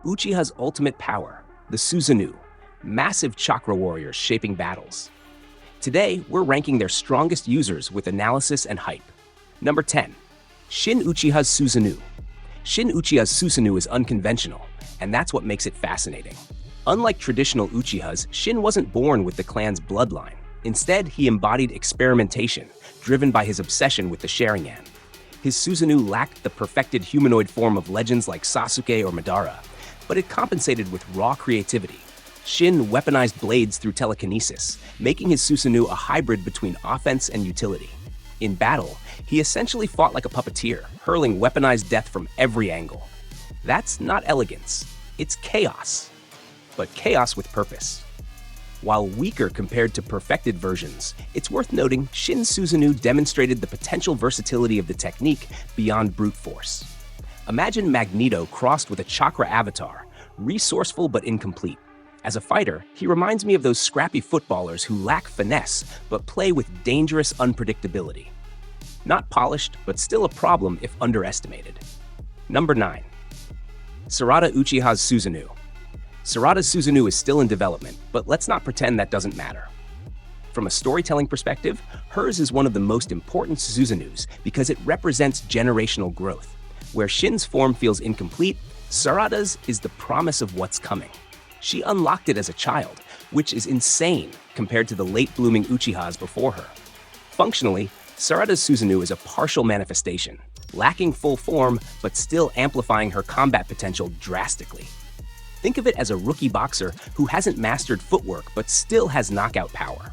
Uchiha's ultimate power, the Susanoo, massive chakra warriors shaping battles. Today, we're ranking their strongest users with analysis and hype. Number 10. Shin Uchiha's Susanoo. Shin Uchiha's Susanoo is unconventional, and that's what makes it fascinating. Unlike traditional Uchihas, Shin wasn't born with the clan's bloodline. Instead, he embodied experimentation, driven by his obsession with the Sharingan. His Susanoo lacked the perfected humanoid form of legends like Sasuke or Madara, but it compensated with raw creativity. Shin weaponized blades through telekinesis, making his Susanoo a hybrid between offense and utility. In battle, he essentially fought like a puppeteer, hurling weaponized death from every angle. That's not elegance, it's chaos. But chaos with purpose. While weaker compared to perfected versions, it's worth noting Shin's Susanoo demonstrated the potential versatility of the technique beyond brute force. Imagine Magneto crossed with a chakra avatar, resourceful but incomplete. As a fighter, he reminds me of those scrappy footballers who lack finesse but play with dangerous unpredictability. Not polished, but still a problem if underestimated. Number 9. Sarada Uchiha's Susanoo. Sarada's Susanoo is still in development, but let's not pretend that doesn't matter. From a storytelling perspective, hers is one of the most important Susanoos because it represents generational growth. Where Shin's form feels incomplete, Sarada's is the promise of what's coming. She unlocked it as a child, which is insane compared to the late-blooming Uchihas before her. Functionally, Sarada's Susanoo is a partial manifestation, lacking full form but still amplifying her combat potential drastically. Think of it as a rookie boxer who hasn't mastered footwork but still has knockout power.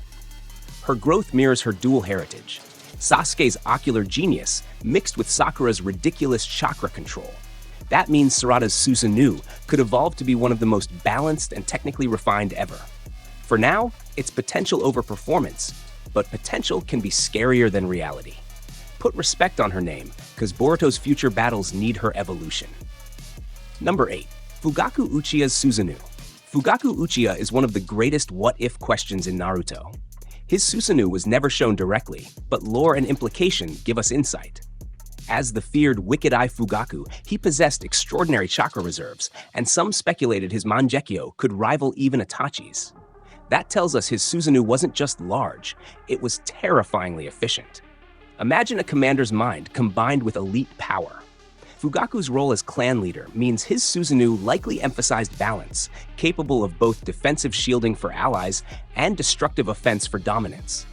Her growth mirrors her dual heritage, Sasuke's ocular genius mixed with Sakura's ridiculous chakra control. That means Sarada's Susanoo could evolve to be one of the most balanced and technically refined ever. For now, it's potential over performance, but potential can be scarier than reality. Put respect on her name, because Boruto's future battles need her evolution. Number 8. Fugaku Uchiha's Susanoo. Fugaku Uchiha is one of the greatest what-if questions in Naruto. His Susanoo was never shown directly, but lore and implication give us insight. As the feared Wicked Eye Fugaku, he possessed extraordinary chakra reserves, and some speculated his Mangekyo could rival even Itachi's. That tells us his Susanoo wasn't just large, it was terrifyingly efficient. Imagine a commander's mind combined with elite power. Fugaku's role as clan leader means his Susanoo likely emphasized balance, capable of both defensive shielding for allies and destructive offense for dominance.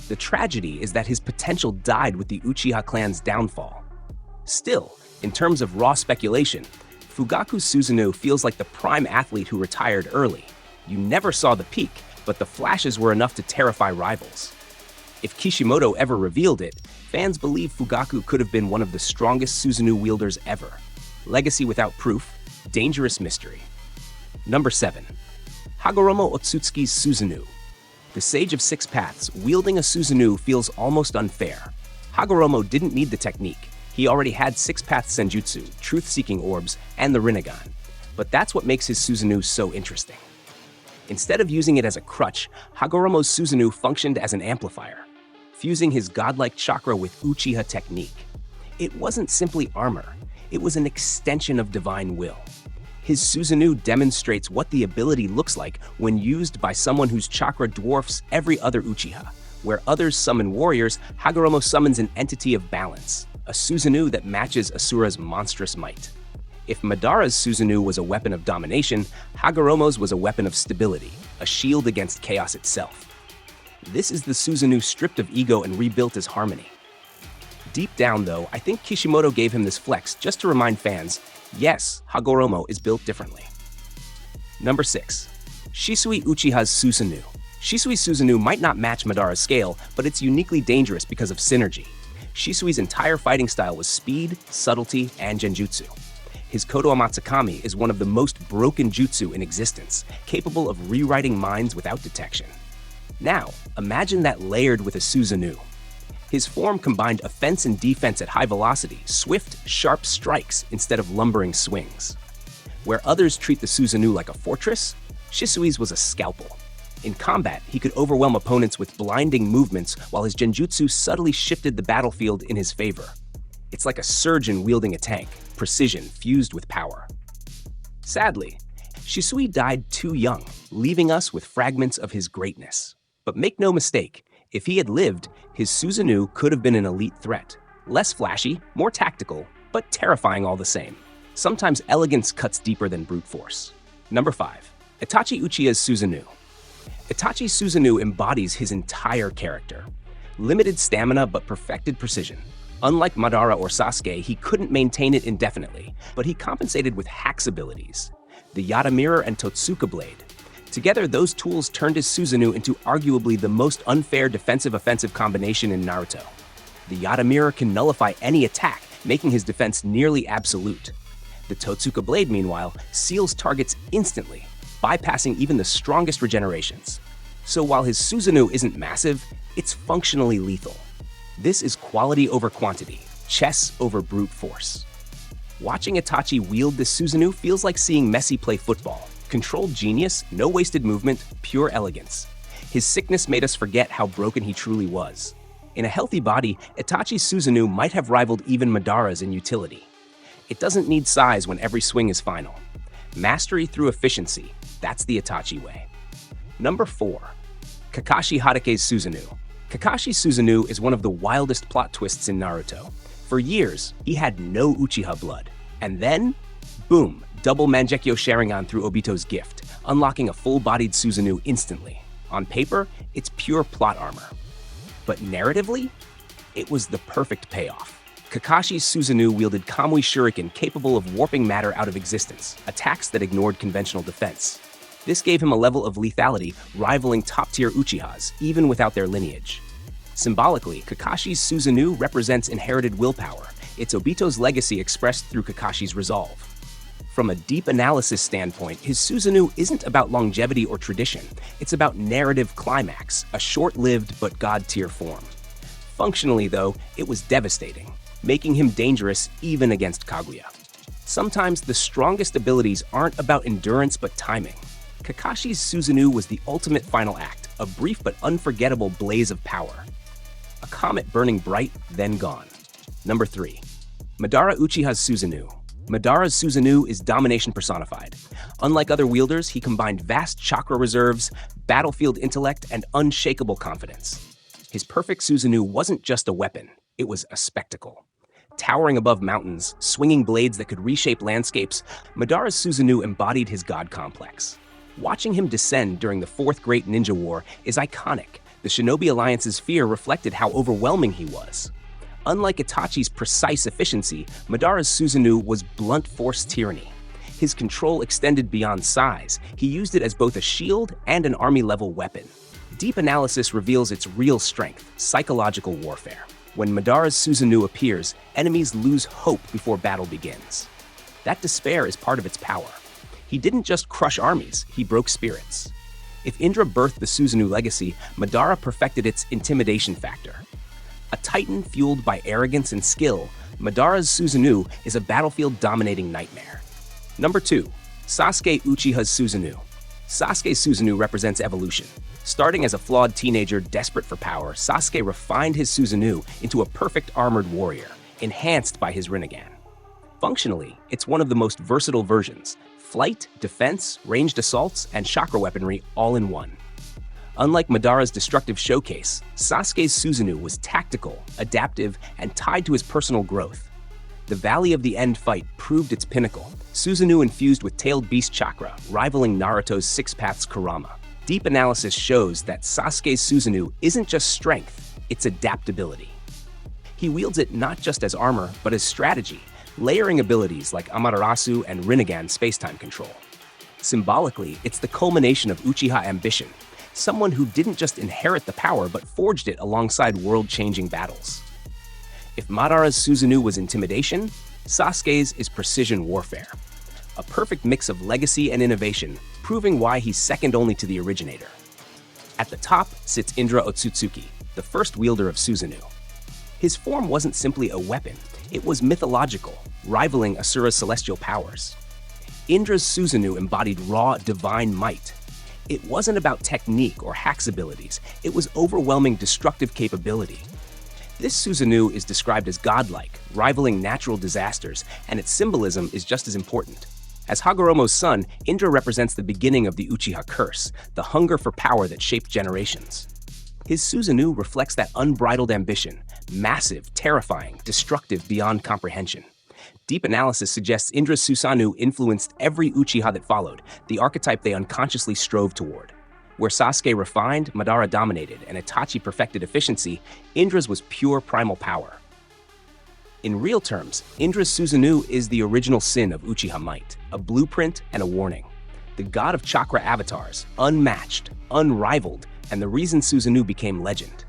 The tragedy is that his potential died with the Uchiha clan's downfall. Still, in terms of raw speculation, Fugaku's Susanoo feels like the prime athlete who retired early. You never saw the peak, but the flashes were enough to terrify rivals. If Kishimoto ever revealed it, fans believe Fugaku could have been one of the strongest Susanoo wielders ever. Legacy without proof, dangerous mystery. Number 7. Hagoromo Ōtsutsuki's Susanoo. The Sage of Six Paths wielding a Susanoo feels almost unfair. Hagoromo didn't need the technique. He already had Six Path Senjutsu, truth-seeking orbs, and the Rinnegan. But that's what makes his Susanoo so interesting. Instead of using it as a crutch, Hagoromo's Susanoo functioned as an amplifier, fusing his godlike chakra with Uchiha technique. It wasn't simply armor, it was an extension of divine will. His Susanoo demonstrates what the ability looks like when used by someone whose chakra dwarfs every other Uchiha. Where others summon warriors, Hagoromo summons an entity of balance, a Susanoo that matches Asura's monstrous might. If Madara's Susanoo was a weapon of domination, Hagoromo's was a weapon of stability, a shield against chaos itself. This is the Susanoo stripped of ego and rebuilt as harmony. Deep down, though, I think Kishimoto gave him this flex just to remind fans, yes, Hagoromo is built differently. Number 6. Shisui Uchiha's Susanoo. Shisui's Susanoo might not match Madara's scale, but it's uniquely dangerous because of synergy. Shisui's entire fighting style was speed, subtlety, and genjutsu. His Kodo Amatsukami is one of the most broken jutsu in existence, capable of rewriting minds without detection. Now, imagine that layered with a Susanoo. His form combined offense and defense at high velocity, swift, sharp strikes instead of lumbering swings. Where others treat the Susanoo like a fortress, Shisui's was a scalpel. In combat, he could overwhelm opponents with blinding movements while his genjutsu subtly shifted the battlefield in his favor. It's like a surgeon wielding a tank, precision fused with power. Sadly, Shisui died too young, leaving us with fragments of his greatness. But make no mistake, if he had lived, his Susanoo could have been an elite threat. Less flashy, more tactical, but terrifying all the same. Sometimes elegance cuts deeper than brute force. Number 5. Itachi Uchiha's Susanoo. Itachi's Susanoo embodies his entire character. Limited stamina but perfected precision. Unlike Madara or Sasuke, he couldn't maintain it indefinitely, but he compensated with hacks abilities. The Yata Mirror and Totsuka Blade. Together, those tools turned his Susanoo into arguably the most unfair defensive-offensive combination in Naruto. The Yata Mirror can nullify any attack, making his defense nearly absolute. The Totsuka Blade, meanwhile, seals targets instantly, bypassing even the strongest regenerations. So while his Susanoo isn't massive, it's functionally lethal. This is quality over quantity, chess over brute force. Watching Itachi wield this Susanoo feels like seeing Messi play football. Controlled genius, no wasted movement, pure elegance. His sickness made us forget how broken he truly was. In a healthy body, Itachi's Susanoo might have rivaled even Madara's in utility. It doesn't need size when every swing is final. Mastery through efficiency, that's the Itachi way. Number 4. Kakashi Hatake's Susanoo. Kakashi's Susanoo is one of the wildest plot twists in Naruto. For years, he had no Uchiha blood. And then, boom, double Mangekyo Sharingan through Obito's gift, unlocking a full-bodied Susanoo instantly. On paper, it's pure plot armor. But narratively, it was the perfect payoff. Kakashi's Susanoo wielded Kamui Shuriken capable of warping matter out of existence, attacks that ignored conventional defense. This gave him a level of lethality rivaling top-tier Uchihas, even without their lineage. Symbolically, Kakashi's Susanoo represents inherited willpower. It's Obito's legacy expressed through Kakashi's resolve. From a deep analysis standpoint, his Susanoo isn't about longevity or tradition. It's about narrative climax, a short-lived but god-tier form. Functionally, though, it was devastating, making him dangerous even against Kaguya. Sometimes the strongest abilities aren't about endurance but timing. Kakashi's Susanoo was the ultimate final act, a brief but unforgettable blaze of power. A comet burning bright, then gone. Number 3. Madara Uchiha's Susanoo. Madara's Susanoo is domination personified. Unlike other wielders, he combined vast chakra reserves, battlefield intellect, and unshakable confidence. His perfect Susanoo wasn't just a weapon, it was a spectacle. Towering above mountains, swinging blades that could reshape landscapes, Madara's Susanoo embodied his god complex. Watching him descend during the Fourth Great Ninja War is iconic. The Shinobi Alliance's fear reflected how overwhelming he was. Unlike Itachi's precise efficiency, Madara's Susanoo was blunt force tyranny. His control extended beyond size. He used it as both a shield and an army-level weapon. Deep analysis reveals its real strength, psychological warfare. When Madara's Susanoo appears, enemies lose hope before battle begins. That despair is part of its power. He didn't just crush armies, he broke spirits. If Indra birthed the Susanoo legacy, Madara perfected its intimidation factor. A titan fueled by arrogance and skill, Madara's Susanoo is a battlefield-dominating nightmare. Number 2. Sasuke Uchiha's Susanoo. Sasuke's Susanoo represents evolution. Starting as a flawed teenager desperate for power, Sasuke refined his Susanoo into a perfect armored warrior, enhanced by his Rinnegan. Functionally, it's one of the most versatile versions. Flight, defense, ranged assaults, and chakra weaponry all in one. Unlike Madara's destructive showcase, Sasuke's Susanoo was tactical, adaptive, and tied to his personal growth. The Valley of the End fight proved its pinnacle, Susanoo infused with tailed beast chakra, rivaling Naruto's Six Paths Kurama. Deep analysis shows that Sasuke's Susanoo isn't just strength, it's adaptability. He wields it not just as armor, but as strategy, layering abilities like Amaterasu and Rinnegan space-time control. Symbolically, it's the culmination of Uchiha ambition, someone who didn't just inherit the power but forged it alongside world-changing battles. If Madara's Susanoo was intimidation, Sasuke's is precision warfare. A perfect mix of legacy and innovation, proving why he's second only to the originator. At the top sits Indra Ōtsutsuki, the first wielder of Susanoo. His form wasn't simply a weapon, it was mythological, rivaling Asura's celestial powers. Indra's Susanoo embodied raw, divine might. It wasn't about technique or hacks abilities, it was overwhelming destructive capability. This Susanoo is described as godlike, rivaling natural disasters, and its symbolism is just as important. As Hagoromo's son, Indra represents the beginning of the Uchiha curse, the hunger for power that shaped generations. His Susanoo reflects that unbridled ambition, massive, terrifying, destructive beyond comprehension. Deep analysis suggests Indra's Susanoo influenced every Uchiha that followed, the archetype they unconsciously strove toward. Where Sasuke refined, Madara dominated, and Itachi perfected efficiency, Indra's was pure primal power. In real terms, Indra's Susanoo is the original sin of Uchiha might, a blueprint and a warning. The god of chakra avatars, unmatched, unrivaled, and the reason Susanoo became legend.